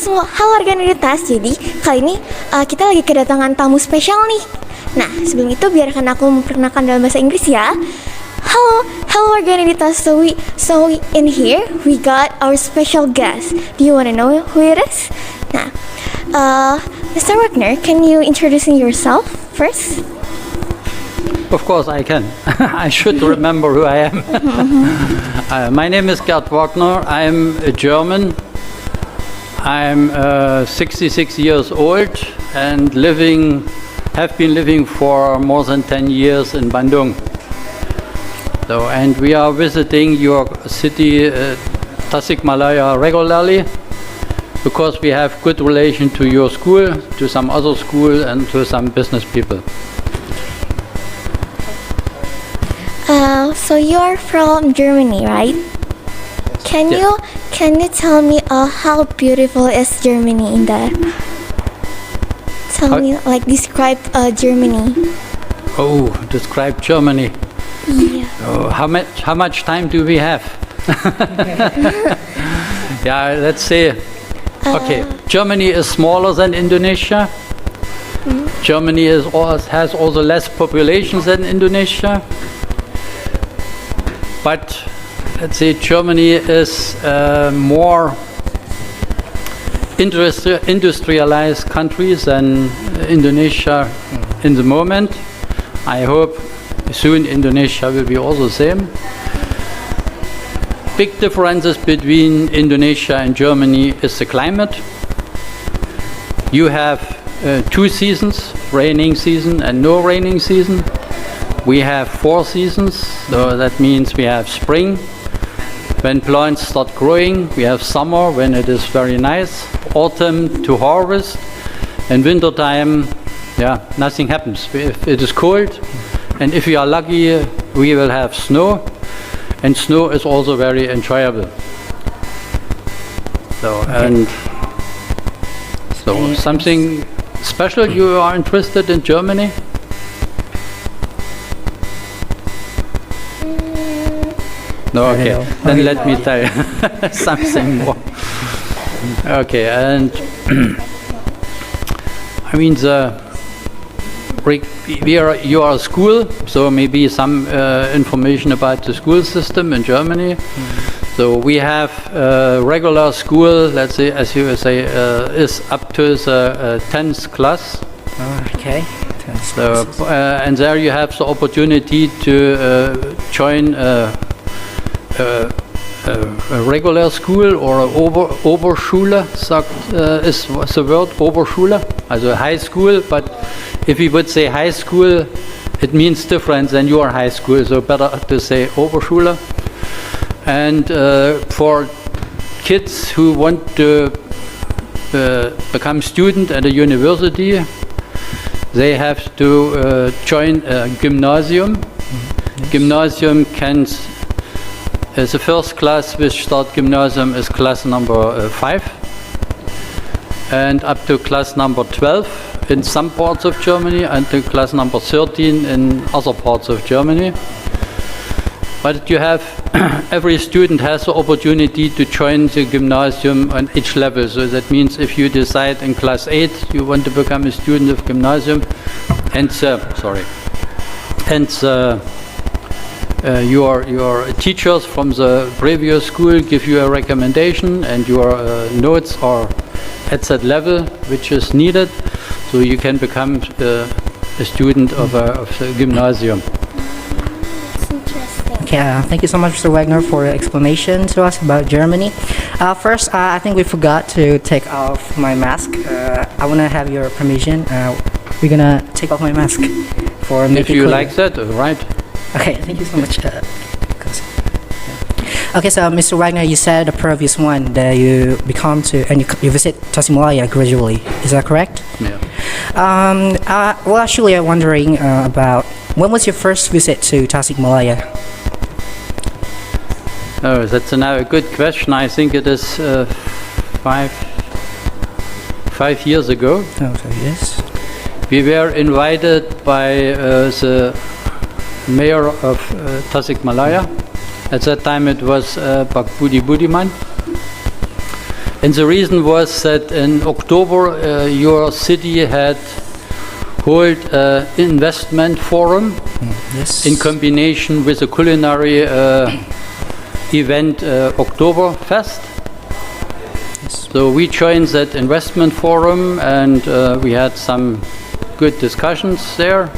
semua, halo organitas. Jadi kali ini kita lagi kedatangan tamu spesial nih. Nah, sebelum itu biarkan aku memperkenalkan dalam bahasa Inggris ya. Hello organitas. So in here we got our special guest. Do you want to know who it is? Nah, Mr. Wagner, can you introduce yourself first? Of course I can. I should remember who I am. My name is Gerd Wagner. I'm a German. I'm 66 years old and have been living for more than 10 years in Bandung. And we are visiting your city, TASIKMALAYA, regularly because we have good relation to your school, to some other school, and to some business people. So you are from Germany, right? Can you tell me how beautiful is Germany in there? Tell me, like, describe Germany. Oh, describe Germany. Yeah. Oh, how much time do we have? Yeah, let's say. Okay, Germany is smaller than Indonesia. Germany has also less population than Indonesia. But let's say Germany is more industrialized country than Indonesia in the moment. I hope soon Indonesia will be also the same. Big differences between Indonesia and Germany is the climate. You have 2 seasons, raining season and no raining season. We have 4 seasons, so that means we have spring, when plants start growing, we have summer, when it is very nice, autumn to harvest, and winter time, nothing happens. If it is cold, and if we are lucky, we will have snow, and snow is also very enjoyable. So something special you are interested in Germany? No, okay. Then let me tell you something more. Okay, and I mean you are a school, so maybe some information about the school system in Germany. So we have regular school, let's say, as you say, is up to the 10th class. Okay. So, and there you have the opportunity to join a regular school or Oberschule is the word, Oberschule, also high school, but if we would say high school, it means different than your high school, so better to say Oberschule. And for kids who want to become student at a university, they have to join a gymnasium. Yes. Gymnasium the first class which start gymnasium is class number 5 and up to class number 12 in some parts of Germany and to class number 13 in other parts of Germany. But you have, every student has the opportunity to join the gymnasium on each level. So that means if you decide in class 8 you want to become a student of gymnasium your teachers from the previous school give you a recommendation and your notes are at that level which is needed, so you can become a student of the gymnasium. That's interesting. Okay, thank you so much, Mr. Wagner, for the explanation to us about Germany. First, I think we forgot to take off my mask. I want to have your permission. We're going to take off my mask for making If you like that, right. Okay, thank you so much. Okay, so Mr. Wagner, you said the previous one that you you visit TASIKMALAYA gradually. Is that correct? Yeah. Well, actually, I'm wondering about when was your first visit to TASIKMALAYA? Oh, that's a good question. I think it is 5 years ago. Oh, so yes. We were invited by the mayor of TASIKMALAYA. At that time it was Pak Budi Budiman And the reason was that in October your city had held an investment forum Yes. in combination with a culinary event, Oktoberfest. Yes. So we joined that investment forum, and we had some good discussions there.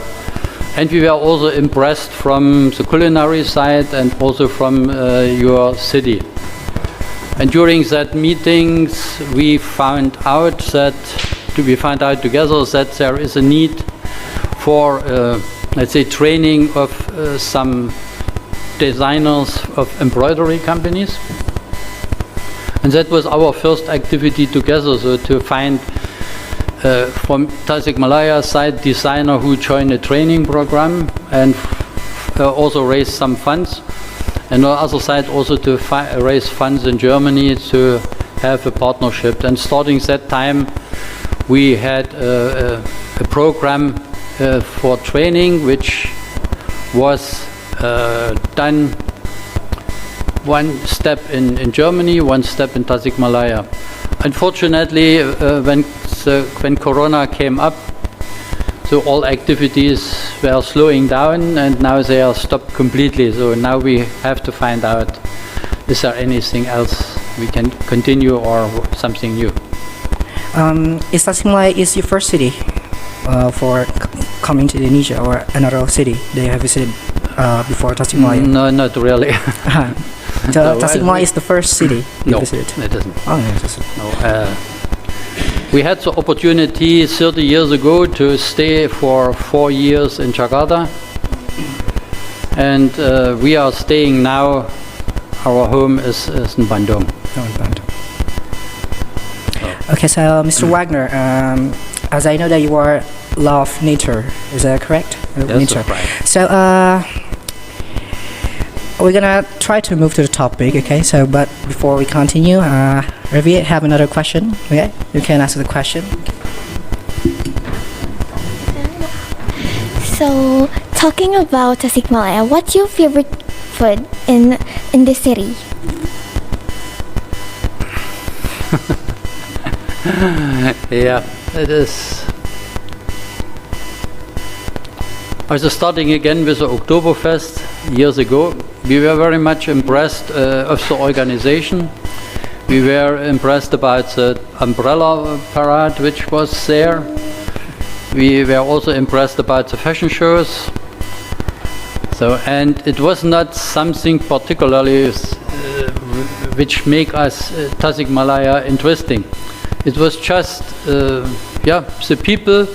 And we were also impressed from the culinary side and also from your city. And during that meetings, we found out together that there is a need for, let's say, training of some designers of embroidery companies. And that was our first activity together, so to find from TASIKMALAYA side designer who joined a training program and also raise some funds. And on the other side also to raise funds in Germany to have a partnership. And starting that time we had a program for training which was done one step in Germany, one step in TASIKMALAYA. Unfortunately, when Corona came up, so all activities were slowing down, and now they are stopped completely. So now we have to find out, is there anything else we can continue or something new? Is TASIKMALAYA is your first city for coming to Indonesia, or another city that you have visited before TASIKMALAYA? No, not really. So TASIKMALAYA is the first city you No, visited? it isn't. Oh, no, it isn't. No, we had the opportunity 30 years ago to stay for 4 years in Jakarta, and we are staying now. Our home is in Bandung. Oh, in Bandung. Okay, so Mr. Wagner, as I know that you are love nature, is that correct? Yes, that's right. So we're gonna try to move to the topic, okay? So, but before we continue, Ravi have another question. Okay, you can ask the question. So, talking about TASIKMALAYA, what's your favorite food in the city? Yeah, it is. I was starting again with the Oktoberfest years ago. We were very much impressed of the organization. We were impressed about the umbrella parade which was there. We were also impressed about the fashion shows. So, and it was not something particularly which make us TASIKMALAYA interesting. It was just the people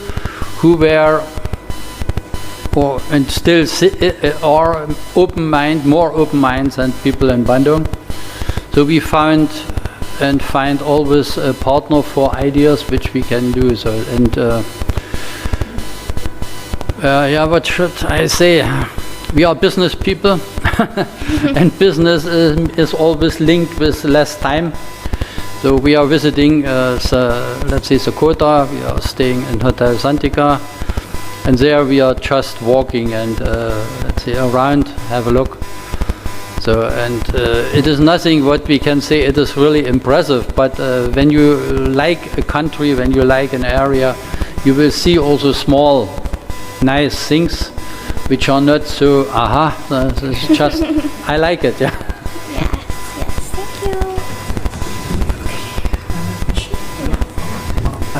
who were and still are more open minds than people in Bandung. So we find always a partner for ideas which we can do. So, and what should I say? We are business people, and business is always linked with less time. So we are visiting, let's say, Sakota. We are staying in Hotel Santika. And there we are just walking and let's say around, have a look. So, and it is nothing what we can say it is really impressive, but when you like a country, when you like an area, you will see also small nice things which are not so it's just I like it, yeah. Yes, thank you.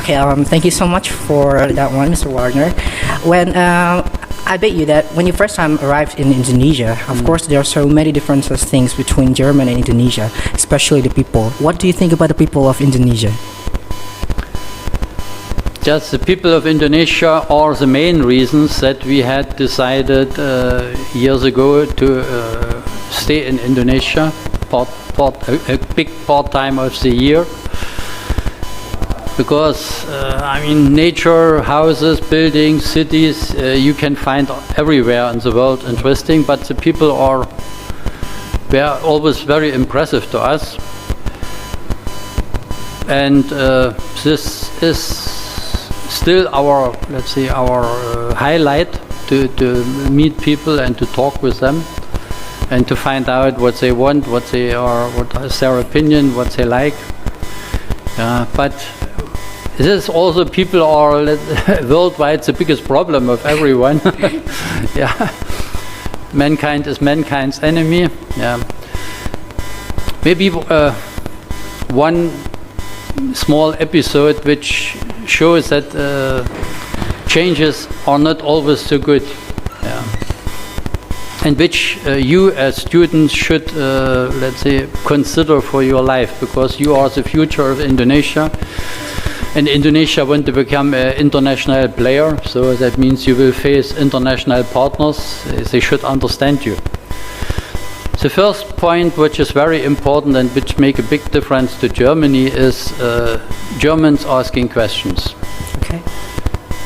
Okay, thank you so much for that one, Mr. Wagner. When I bet you that when you first time arrived in Indonesia, of course there are so many differences things between Germany and Indonesia, especially the people. What do you think about the people of Indonesia? Just the people of Indonesia are the main reasons that we had decided years ago to stay in Indonesia, a big part-time of the year. Because, I mean, nature, houses, buildings, cities, you can find everywhere in the world interesting, but the people were always very impressive to us. And this is still our, let's say, our highlight, to meet people and to talk with them and to find out what they want, what is their opinion, what they like. But this also people are worldwide the biggest problem of everyone. Yeah, mankind is mankind's enemy. Yeah, maybe one small episode which shows that changes are not always so good. Yeah. And which you as students should, let's say, consider for your life, because you are the future of Indonesia. And Indonesia want to become an international player, so that means you will face international partners. They should understand you. The first point, which is very important and which make a big difference to Germany, is Germans asking questions. Okay.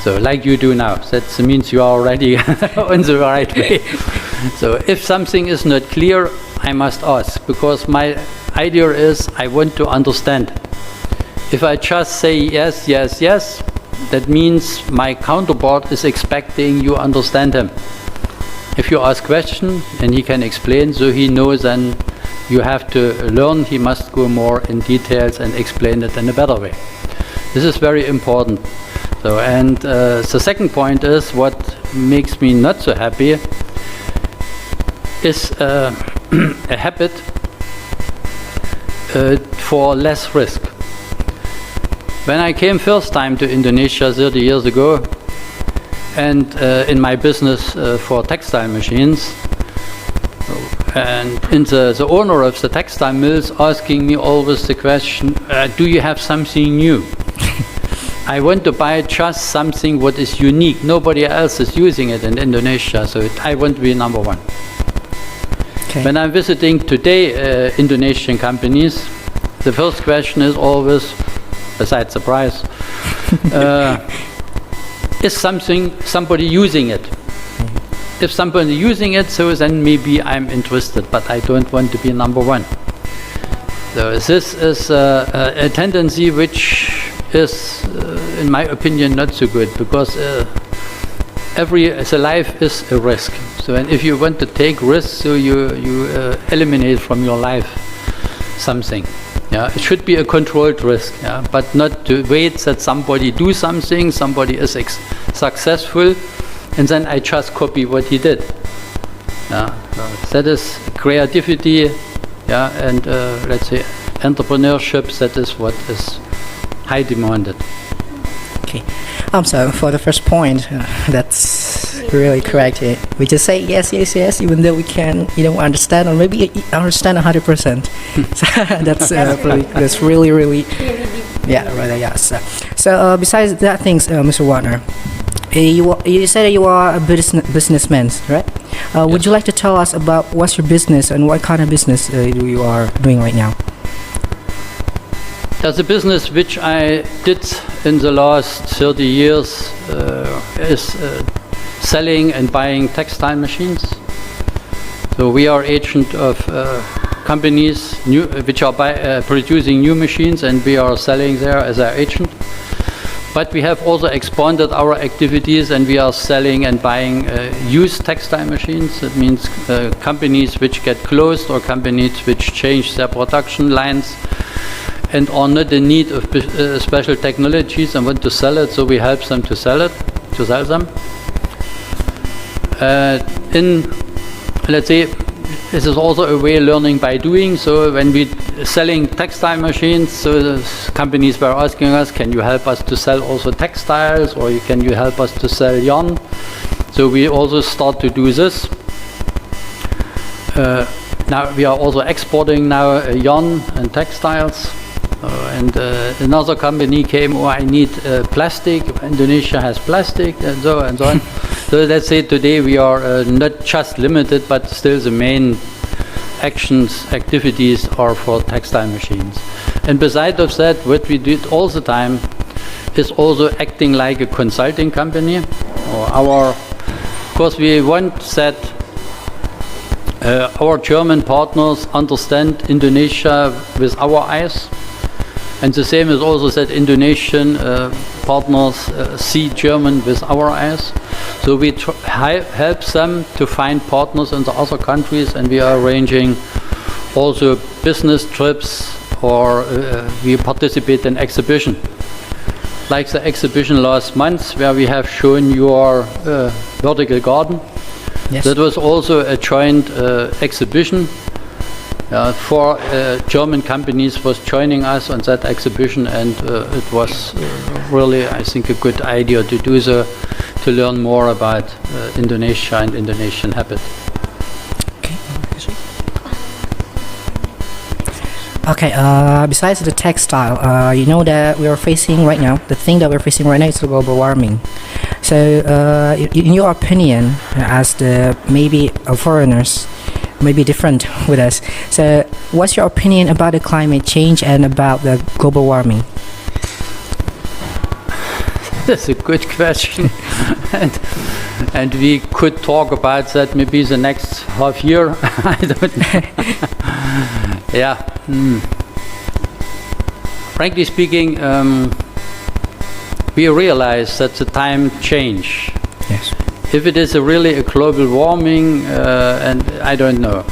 So like you do now, that means you are already on the right way. So if something is not clear, I must ask, because my idea is I want to understand. If I just say yes, yes, yes, that means my counterpart is expecting you understand him. If you ask question and he can explain, so he knows, then you have to learn, he must go more in details and explain it in a better way. This is very important. So, and the second point is what makes me not so happy is a habit for less risk. When I came first time to Indonesia 30 years ago, and in my business for textile machines, and the owner of the textile mills asking me always the question, do you have something new? I want to buy just something what is unique. Nobody else is using it in Indonesia, so I want to be number one. Okay. When I'm visiting today Indonesian companies, the first question is always, besides the price, is somebody using it? If somebody using it, so then maybe I'm interested, but I don't want to be number one. So this is a tendency which is, in my opinion, not so good, because the life is a risk. So, and if you want to take risks, so you eliminate from your life something. Yeah, it should be a controlled risk, yeah, but not to wait that somebody do something, somebody is successful, and then I just copy what he did. Yeah, that is creativity, yeah, and let's say entrepreneurship. That is what is high demanded. Okay. So for the first point, that's really correct. We just say yes, yes, yes, even though we can, understand, or maybe understand 100%. So that's really, yeah, right. Yes. So besides that, things, Mr. Wagner, you said you are a businessman, right? Would Yes. you like to tell us about what's your business and what kind of business you are doing right now? The business which I did in the last 30 years is selling and buying textile machines. So we are agent of companies which are producing new machines, and we are selling there as our agent. But we have also expanded our activities, and we are selling and buying used textile machines. That means companies which get closed or companies which change their production lines and are not in need of special technologies and want to sell it, so we help them to sell them. Let's say, this is also a way learning by doing. So when we selling textile machines, so the companies were asking us, can you help us to sell also textiles, or can you help us to sell yarn? So we also start to do this. Now we are also exporting now yarn and textiles. And another company came, I need plastic. Indonesia has plastic, and so on. So let's say today we are not just limited, but still the main activities are for textile machines. And besides of that, what we did all the time is also acting like a consulting company. Of course, we want that our German partners understand Indonesia with our eyes. And the same is also that Indonesian partners see German with our eyes. So we help them to find partners in the other countries, and we are arranging also business trips or we participate in exhibition. Like the exhibition last month where we have shown your vertical garden. Yes. That was also a joint exhibition. Four German companies was joining us on that exhibition, and it was really, I think, a good idea to do so, to learn more about Indonesia and Indonesian habit. Okay, besides the textile, you know that we are facing right now, the thing that we're facing right now is global warming. So, in your opinion, as the maybe foreigners, maybe different with us. So, what's your opinion about the climate change and about the global warming? That's a good question. and we could talk about that maybe the next half year. I don't know. Yeah. Frankly speaking, we realize that the time change. Yes. If it is really a global warming, and I don't know,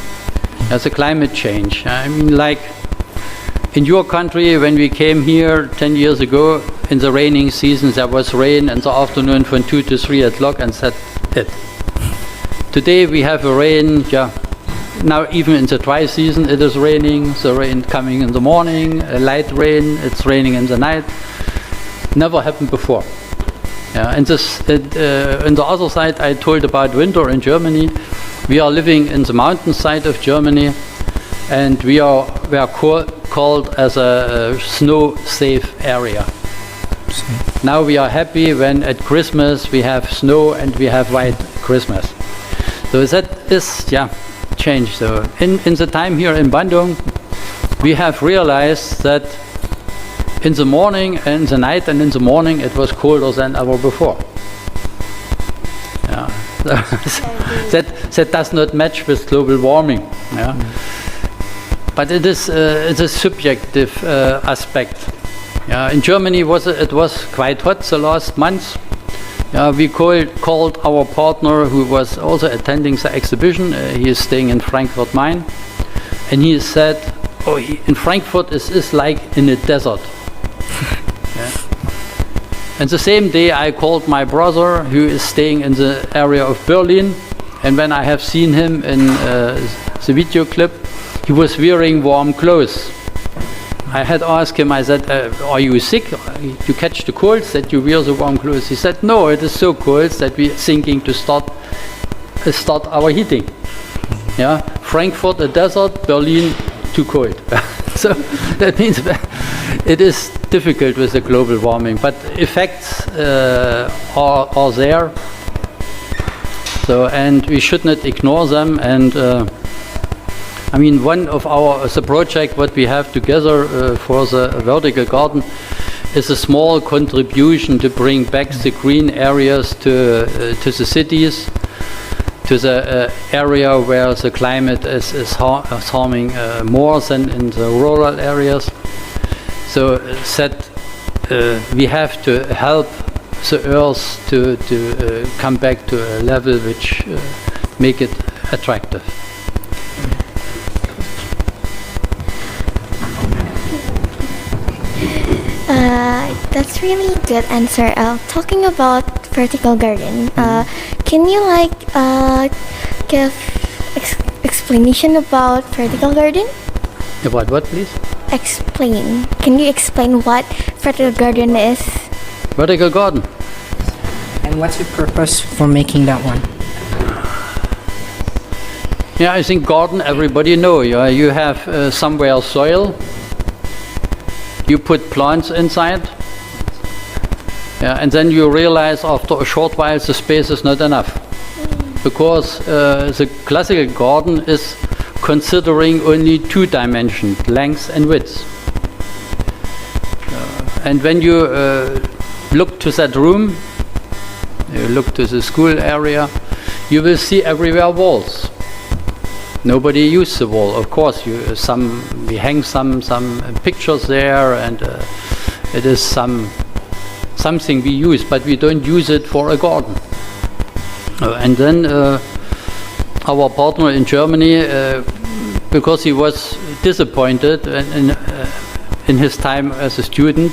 as a climate change. I mean, like in your country, when we came here 10 years ago, in the raining season, there was rain in the afternoon from 2 to 3 o'clock, and that's it. Today we have a rain, now even in the dry season it is raining, the rain coming in the morning, a light rain, it's raining in the night. Never happened before. And this, on the other side, I told about winter in Germany. We are living in the mountain side of Germany, and we are called as a snow-safe area. Now we are happy when at Christmas we have snow and we have white Christmas. So that is, change. So in the time here in Bandung, we have realized that in the morning and the night and in the morning it was colder than ever before. That does not match with global warming. But it is it's a subjective aspect. In Germany it was quite hot the last month. We called our partner, who was also attending the exhibition. He is staying in Frankfurt Main, and he said, in Frankfurt is like in a desert. And the same day I called my brother, who is staying in the area of Berlin, and when I have seen him in the video clip, he was wearing warm clothes. I had asked him, I said, are you sick? You catch the cold that you wear the warm clothes? He said, no, it is so cold that we're thinking to start our heating. Frankfurt a desert, Berlin too cold. So that means it is difficult with the global warming, but effects are there. So, and we should not ignore them. And I mean, one of the project what we have together for the vertical garden is a small contribution to bring back the green areas to the cities, to the area where the climate is harming more than in the rural areas. So that we have to help the earth to come back to a level which make it attractive. That's really good answer. Talking about vertical garden, can you give explanation about vertical garden? About what, please? Explain. Can you explain what vertical garden is? Vertical garden. And what's your purpose for making that one? I think garden everybody know. You have somewhere soil. You put plants inside, and then you realize after a short while the space is not enough, because the classical garden is considering only 2 dimensions, length and width. And when you look to that room, you look to the school area, you will see everywhere walls. Nobody uses the wall. Of course, we hang some pictures there, and it is something we use, but we don't use it for a garden. And then our partner in Germany, because he was disappointed in his time as a student,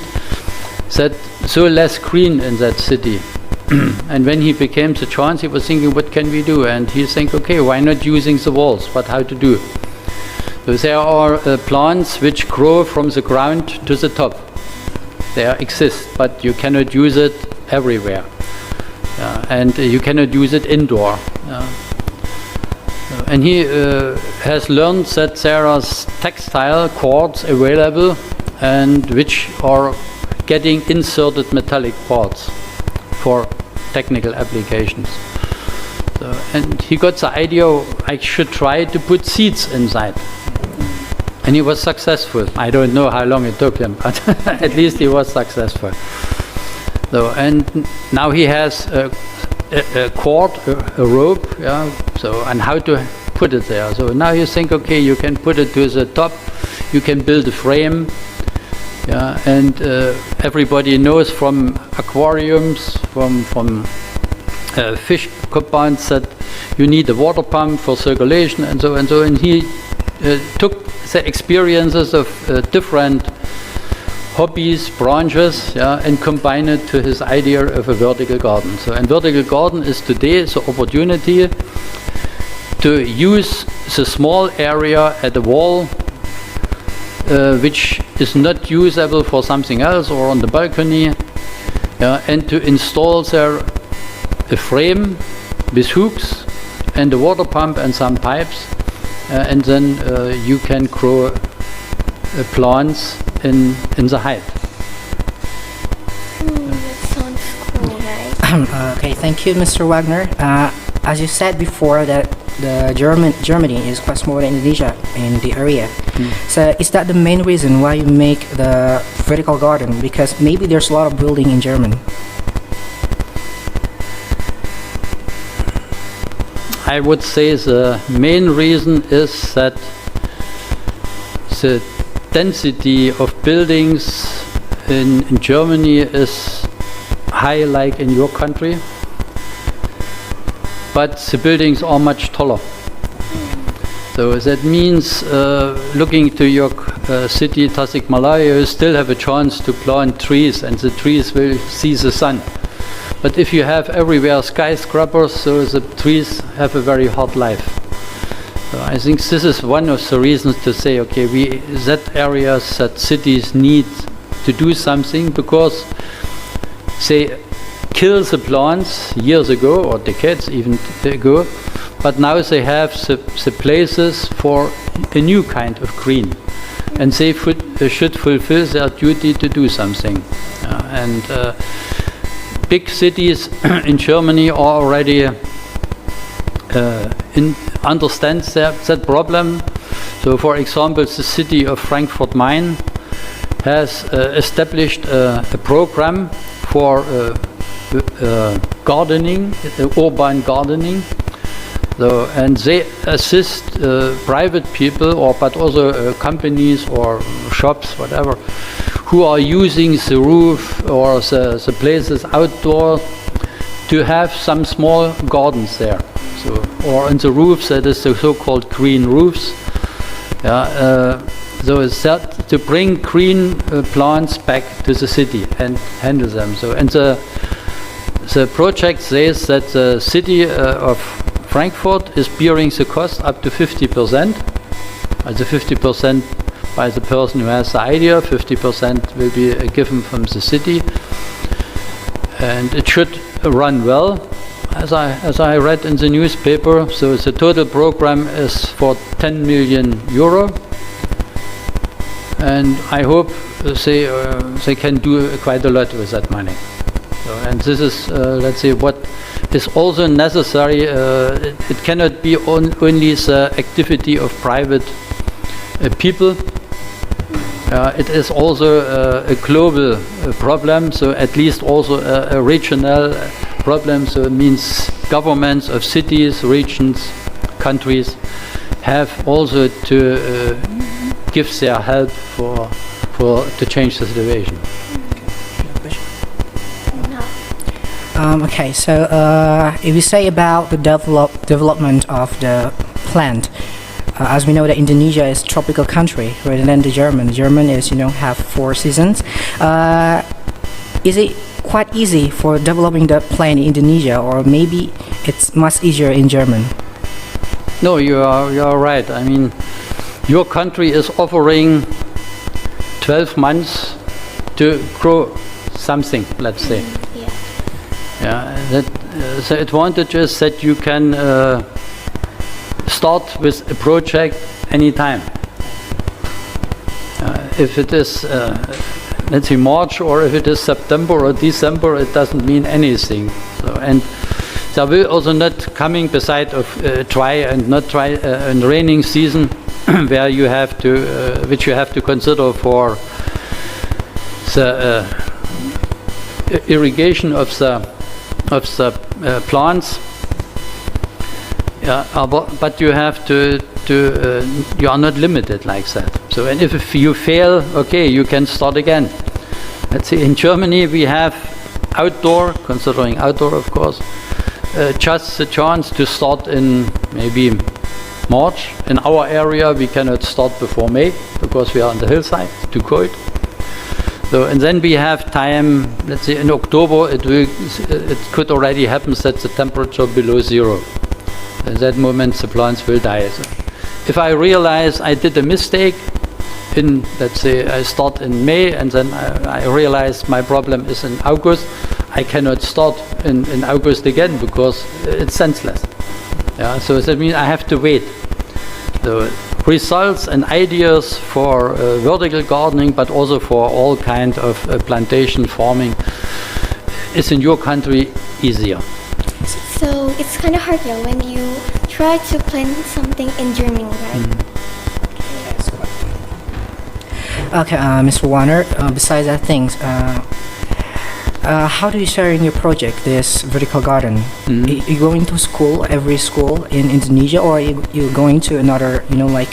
that so less green in that city. And when he became the chance, he was thinking, what can we do? And he think, okay, why not using the walls, but how to do? So there are plants which grow from the ground to the top. They exist, but you cannot use it everywhere. And you cannot use it indoor. And he has learned that there are textile cords available and which are getting inserted metallic parts for technical applications. So, and he got the idea I should try to put seeds inside. And he was successful. I don't know how long it took him, but at least he was successful. So, and now he has a cord, a rope, so, and how to put it there. So now you think, okay, you can put it to the top, you can build a frame, and everybody knows from aquariums, from fish compounds that you need a water pump for circulation and so and so. And he took the experiences of different hobbies, branches, and combine it to his idea of a vertical garden. So, and vertical garden is today the opportunity to use the small area at the wall, which is not usable for something else, or on the balcony, and to install there a frame with hooks and a water pump and some pipes, and then you can grow plants in the height. That sounds cool, right? Okay, thank you, Mr. Wagner. As you said before, that Germany is quite smaller than Indonesia in the area. So is that the main reason why you make the vertical garden? Because maybe there's a lot of building in Germany. I would say the main reason is that the density of buildings in Germany is high like in your country, but the buildings are much taller. So that means looking to your city, TASIKMALAYA, you still have a chance to plant trees, and the trees will see the sun. But if you have everywhere skyscrapers, so the trees have a very hard life. So I think this is one of the reasons to say, okay, that areas, that cities need to do something, because they kill the plants years ago, or decades even ago, but now they have the places for a new kind of green, and they should fulfill their duty to do something. And big cities in Germany are already understand that problem. So, for example, the city of Frankfurt Main has established a program for gardening, urban gardening. So, and they assist private people, but also companies or shops, whatever, who are using the roof or the places outdoor to have some small gardens there. So, or on the roofs, that is the so-called green roofs. So it's that to bring green plants back to the city and handle them. So, and the project says that the city of Frankfurt is bearing the cost up to 50%. Also 50% by the person who has the idea, 50% will be given from the city, and it should run well, as I read in the newspaper. So the total program is for 10 million euro, and I hope they can do quite a lot with that money. So, and this is, let's say, what is also necessary. It cannot be only the activity of private people. It is also a global problem, so at least also a regional problem. So it means governments of cities, regions, countries have also to give their help to change the situation. Okay, so if we say about the development of the plant, as we know that Indonesia is tropical country rather than the German. The German is, have 4 seasons. Is it quite easy for developing the plant in Indonesia, or maybe it's much easier in German? No, you are right. I mean, your country is offering 12 months to grow something, let's say. Yeah, that the advantage is that you can start with a project anytime. If it is, let's say, March, or if it is September or December, it doesn't mean anything. So, and there will also not coming beside of dry and not dry and raining season, where you have to, which you have to consider for the irrigation of the plants. Yeah, but you have to you are not limited like that. So, and if you fail, okay, you can start again. Let's see, in Germany we have outdoor, considering outdoor of course, just the chance to start in maybe March. In our area we cannot start before May because we are on the hillside, too cold. So, and then we have time, let's say in October it could already happen that the temperature below 0. At that moment the plants will die. So if I realize I did a mistake in, let's say I start in May and then I realize my problem is in August, I cannot start in August again because it's senseless. Yeah, so that means I have to wait. The results and ideas for vertical gardening, but also for all kind of plantation farming, is in your country easier. So it's kind of hard, yeah, when you try to plant something in Germany, right? Okay, Mr. Warner, besides that things, how do you share in your project this vertical garden? You going to school, every school in Indonesia, or you going to another, like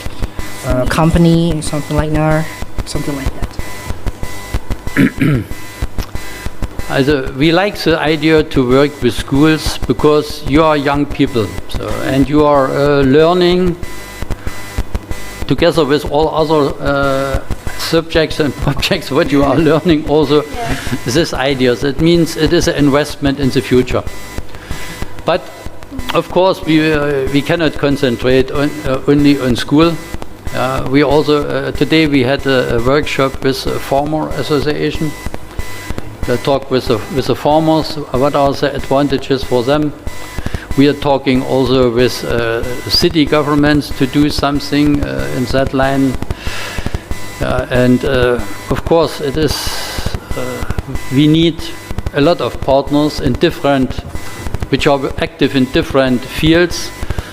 company, something like that? We like the idea to work with schools because you are young people, so, and you are learning together with all other subjects and projects what you are learning also this ideas. It means it is an investment in the future. But of course we cannot concentrate only on school. We also today we had a workshop with a farmer association. The talk with the farmers, what are the advantages for them. We are talking also with city governments to do something in that line. And of course it is, we need a lot of partners in different, which are active in different fields,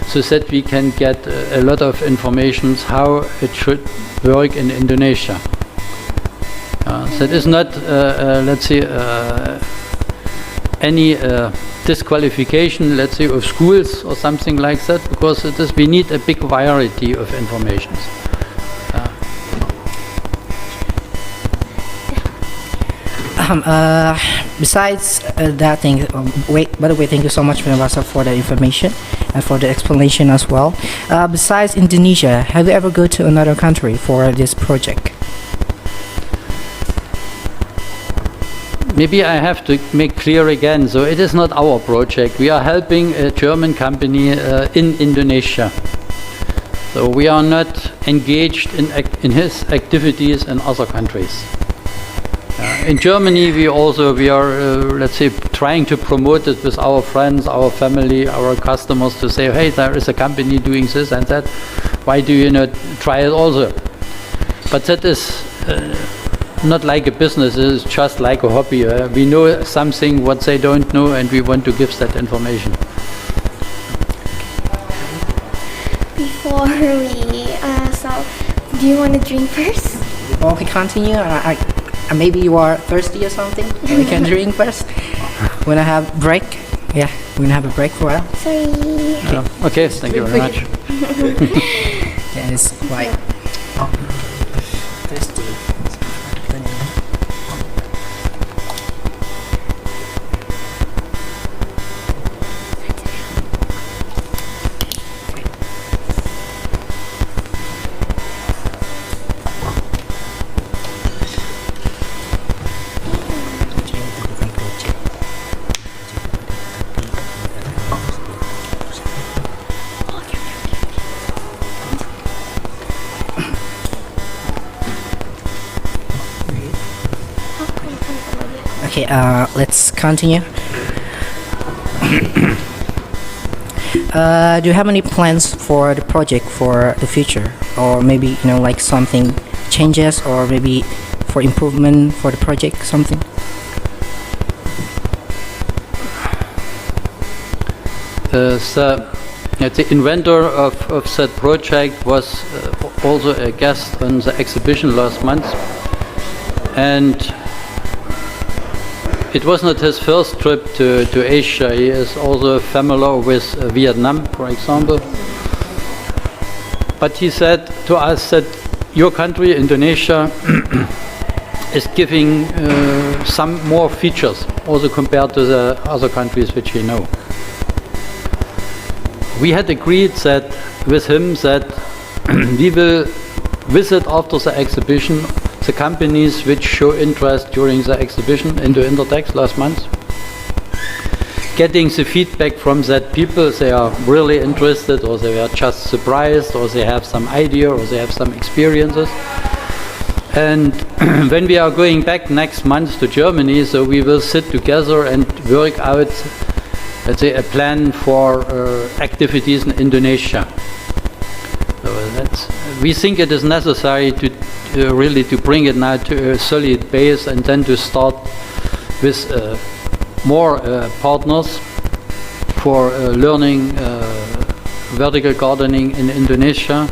so that we can get a lot of information how it should work in Indonesia. That is not, let's say, any disqualification, let's say, of schools or something like that, because it is, we need a big variety of information. Besides that thing, by the way, thank you so much, Pengamatan, for the information and for the explanation as well. Besides Indonesia, have you ever go to another country for this project? Maybe I have to make clear again, so it is not our project. We are helping a German company in Indonesia. So we are not engaged in his activities in other countries. In Germany we are, let's say, trying to promote it with our friends, our family, our customers, to say, hey, there is a company doing this and that. Why do you not try it also? But that is not like a business, it is just like a hobby. We know something what they don't know and we want to give that information. Before we, so do you want to drink first? Before we continue, maybe you are thirsty or something? We can drink first. We're gonna have break. Yeah, we're gonna have a break for a while. Sorry. Okay, thank you very much. Yeah, it's quite thirsty. Okay, let's continue. Do you have any plans for the project for the future, or maybe like something changes, or maybe for improvement for the project, something? The inventor of that project was also a guest on the exhibition last month, and it was not his first trip to Asia. He is also familiar with Vietnam, for example. But he said to us that your country, Indonesia, is giving some more features, also compared to the other countries which we know. We had agreed that with him that we will visit after the exhibition the companies which show interest during the exhibition into Intertext last month, getting the feedback from that people, they are really interested, or they are just surprised, or they have some idea, or they have some experiences. And when we are going back next month to Germany, so we will sit together and work out, let's say, a plan for activities in Indonesia. So we think it is necessary to really to bring it now to a solid base, and then to start with more partners for learning vertical gardening in Indonesia,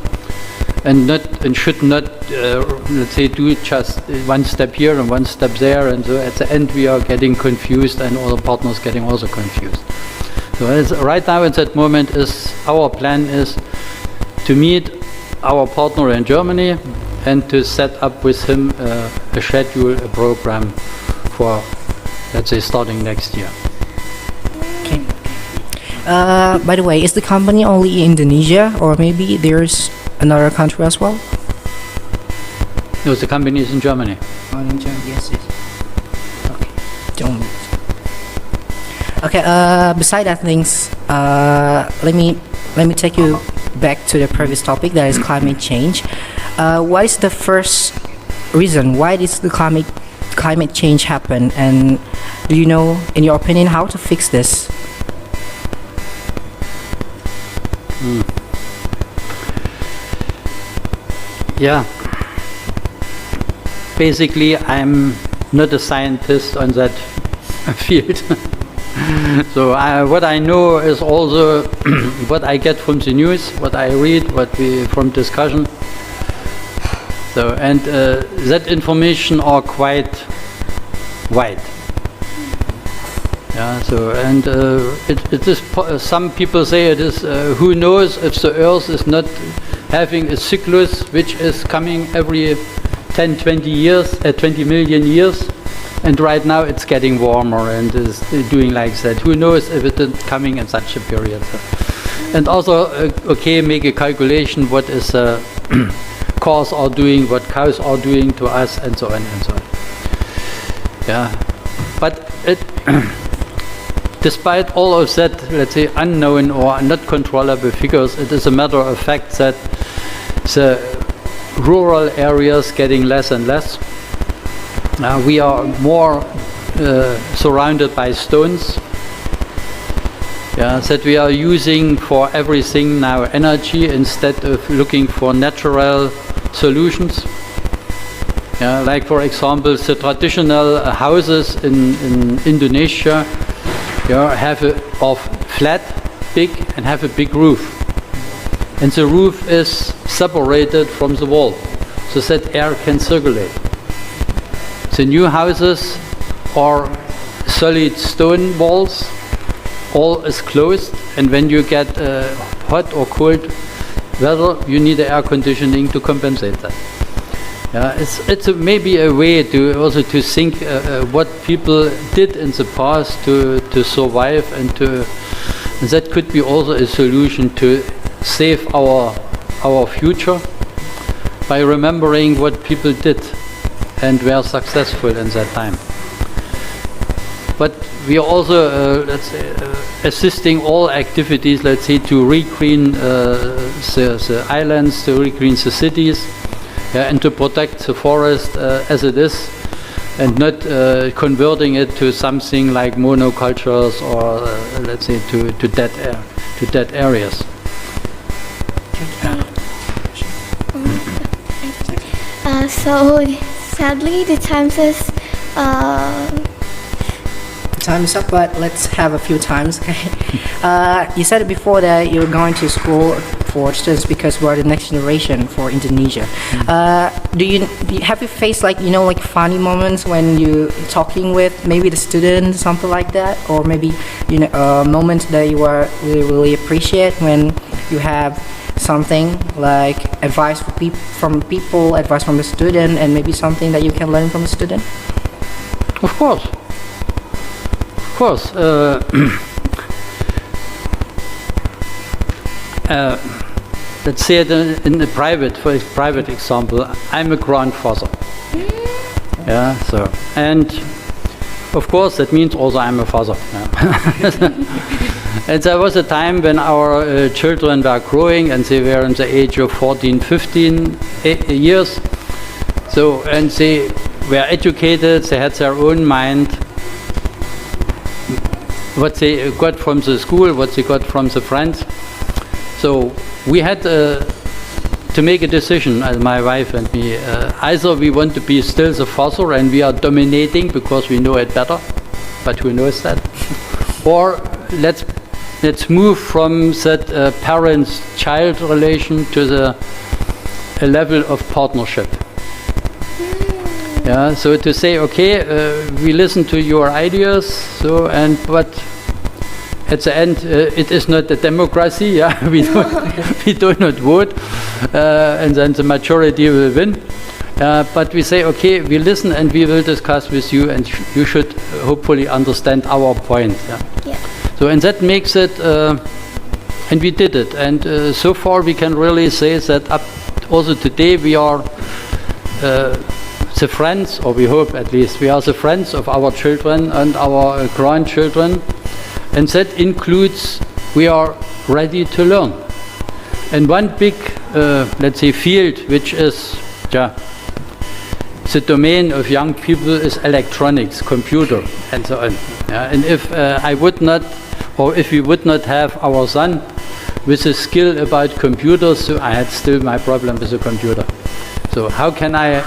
and should not let's say do just one step here and one step there, and so at the end we are getting confused, and other partners getting also confused. So right now at that moment our plan is to meet our partner in Germany and to set up with him a schedule, a program for, let's say, starting next year. Okay. By the way, is the company only in Indonesia, or maybe there's another country as well? No, the company is in Germany. Oh, in Germany, yes. Okay. Germany. Okay. Beside that things, let me take you back to the previous topic, that is climate change. What is the first reason why does the climate change happen, and do you know, in your opinion, how to fix this? Yeah. Basically, I'm not a scientist on that field. So what I know is also what I get from the news, what I read, from discussion. So and that information are quite wide. Yeah. So and it is some people say it is who knows if the Earth is not having a cyclus which is coming every 10, 20 years, 20 million years. And right now it's getting warmer and is doing like that. Who knows if it is coming in such a period. And also, okay, make a calculation what is cars are doing, what cows are doing to us, and so on and so on. Yeah, but despite all of that, let's say, unknown or not controllable figures, it is a matter of fact that the rural areas getting less and less. We are more surrounded by stones. Yeah, that we are using for everything now energy instead of looking for natural solutions. Yeah, like for example, the traditional houses in Indonesia, yeah, are flat, big, and have a big roof. And the roof is separated from the wall, so that air can circulate. The new houses are solid stone walls, all is closed, and when you get hot or cold weather, you need the air conditioning to compensate that. Yeah, it's maybe a way to also to think what people did in the past to survive, and that could be also a solution to save our future by remembering what people did and were successful in that time. But we are also, let's say, assisting all activities, let's say, to regreen the islands, to regreen the cities, yeah, and to protect the forest as it is, and not converting it to something like monocultures or let's say to dead areas. So sadly, the time says. Time is up, but let's have a few times. Okay. You said it before that you're going to school for students because we're the next generation for Indonesia. Have you faced like funny moments when you talking with maybe the student, something like that, or maybe a moment that you are really appreciate when you have something like advice from people, advice from the student, and maybe something that you can learn from the student? Of course. Let's say it in the private example. I'm a grandfather. Yeah. So, and of course that means also I'm a father. Yeah. And there was a time when our children were growing and they were in the age of 14, 15 years. So, and they were educated. They had their own mind. What they got from the school, what they got from the friends. So we had to make a decision, my wife and me. Either we want to be still the father and we are dominating because we know it better, but who knows that? Or let's move from that parents-child relation to a level of partnership. Yeah, so to say, okay, we listen to your ideas, but at the end, it is not a democracy. Yeah, we do not vote, and then the majority will win. But we say, okay, we listen and we will discuss with you, and you should hopefully understand our point. Yeah. Yeah. So, and that makes it, and we did it, and so far we can really say that also today we are. The friends, or we hope at least, we are the friends of our children and our grandchildren, and that includes we are ready to learn. And one big, let's say, field which is the domain of young people is electronics, computer, and so on. Yeah? And if I would not, or if we would not have our son with a skill about computers, so I had still my problem with the computer. So how can I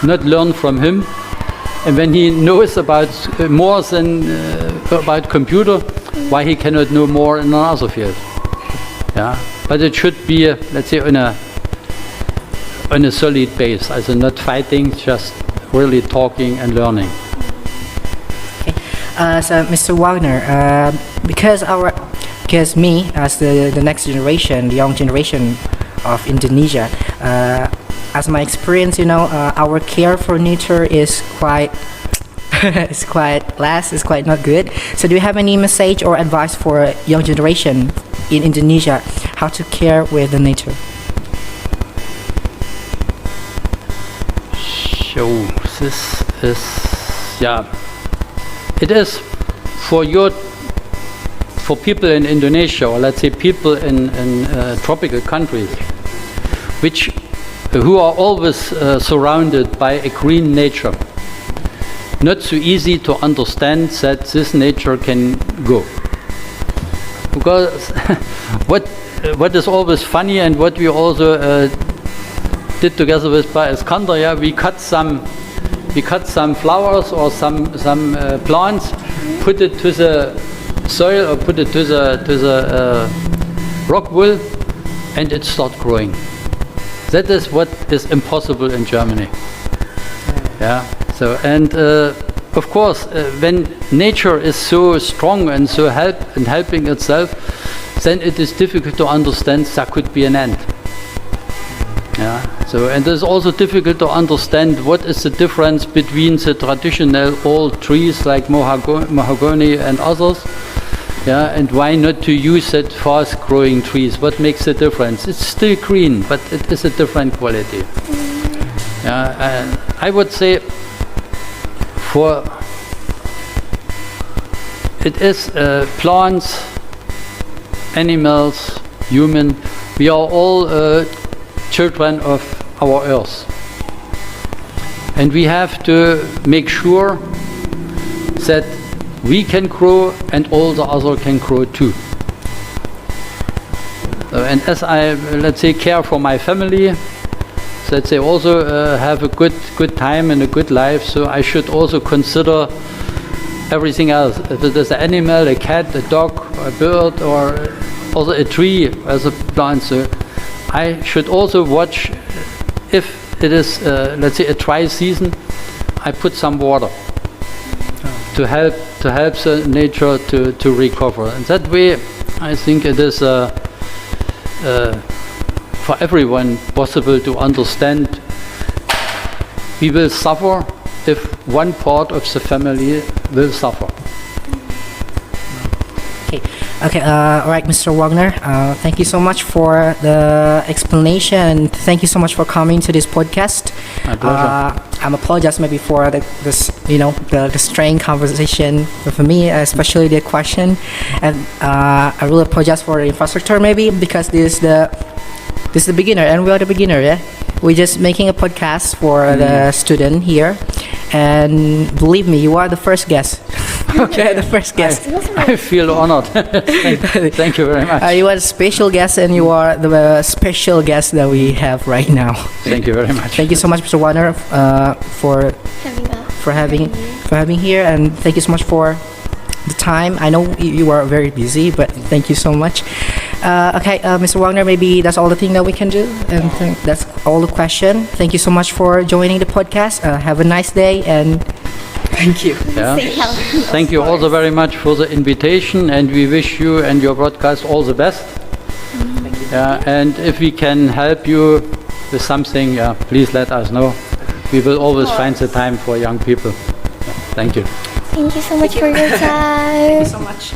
not learn from him? And when he knows about more than about computer, why he cannot know more in another field? Yeah, but it should be, let's say, on a solid base, also not fighting, just really talking and learning. Okay, so Mr. Wagner, because me as the next generation, the young generation of Indonesia. As my experience, our care for nature is quite it's quite not good. So do you have any message or advice for young generation in Indonesia how to care with the nature? So this is, it is for people in Indonesia, or let's say people in tropical countries, who are always surrounded by a green nature. Not so easy to understand that this nature can go. Because what is always funny, and what we also did together with Iskander, we cut some flowers or some plants, put it to the soil or put it to the rock wool, and it starts growing. That is what is impossible in Germany. Yeah. So, and of course, when nature is so strong and so helping itself, then it is difficult to understand there could be an end. Yeah. So, and it is also difficult to understand what is the difference between the traditional old trees like mahogany and others. Yeah, and why not to use that fast-growing trees? What makes the difference? It's still green, but it is a different quality. And I would say it is plants, animals, human. We are all children of our earth. And we have to make sure that we can grow and all the other can grow too. And as I, let's say, care for my family, that they also have a good time and a good life, so I should also consider everything else. If it is an animal, a cat, a dog, a bird, or also a tree as a plant, so I should also watch if it is, let's say, a dry season, I put some water to help the nature to recover. And that way, I think it is for everyone possible to understand. We will suffer if one part of the family will suffer. Okay, all right, Mr. Wagner, thank you so much for the explanation. Thank you so much for coming to this podcast. My pleasure. I'm apologize maybe for the strained conversation for me, especially the question, and I really apologize for the infrastructure maybe because this is the beginner and we are the beginner. Yeah, we're just making a podcast for the student here, and believe me, you are the first guest. Okay, the first guest. I feel honored. Thank you very much. You are the special guest, and you are the special guest that we have right now. Thank you very much. Thank you so much, Mr. Wagner, for having here, and thank you so much for the time. I know you are very busy, but thank you so much. Okay, Mr. Wagner, maybe that's all the thing that we can do, and that's all the question. Thank you so much for joining the podcast. Have a nice day, and thank you. Yeah. Thank you also very much for the invitation, and we wish you and your broadcast all the best. Yeah, and if we can help you with something, please let us know. We will always find the time for young people. Thank you. Thank you so much for your time. Thank you so much.